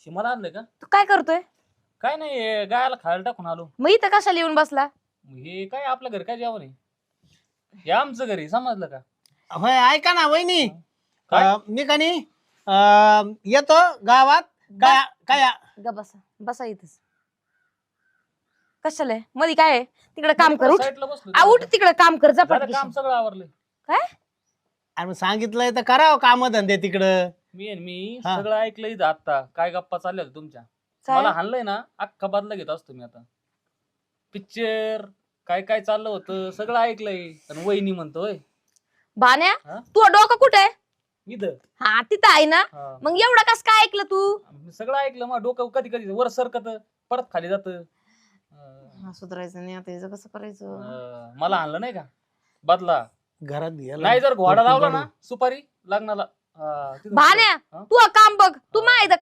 मला आणलं का? तू काय करतोय? काय नाही, गायला खायला टाकून आलो. मग इथं कशाला येऊन बसला? हे काय आपल्या घरी काय जेवण आहे? हे आमचं घरी, समजलं का? होय ऐका ना वहिनी, काय? मी का नाही येतो गावात. काय काय ग बसा बसा इथंच. कशाला आहे? मध्ये काय आहे? तिकडे काम कर. उठ साईडला बसलो. उठ तिकडे काम कर. झालं झपाट काम सगळं आवरलंय. काय? अरे सांगितलंय तर करावं काम धंदे तिकडं. मी हा. सगळं ऐकलंय इथं आता. काय गप्पा चालल्या होत्या तुमच्या? मला हाणलंय ना, अख्खा बदला घेत असतो मी आता. पिक्चर काय काय चाललं होतं सगळं ऐकलंय. आणि वहिनी म्हणतोय भान्या, हा? तू डोकं कुठे आहे? इथं. हा तिथं आहे ना. हा. मग एवढं कस काय ऐकलं तू? मी सगळं ऐकलं. मग डोकं कधी कधी वर सरकत, परत खाली जात. सुधारायचं नाही आता. याचं कसं करायचं? मला आणलं नाही का बदला? घरात गेला नाही जर घोडा लावला ना सुपारी लग्नाला. तिथं भान्या, हा? तू काम बघ. तू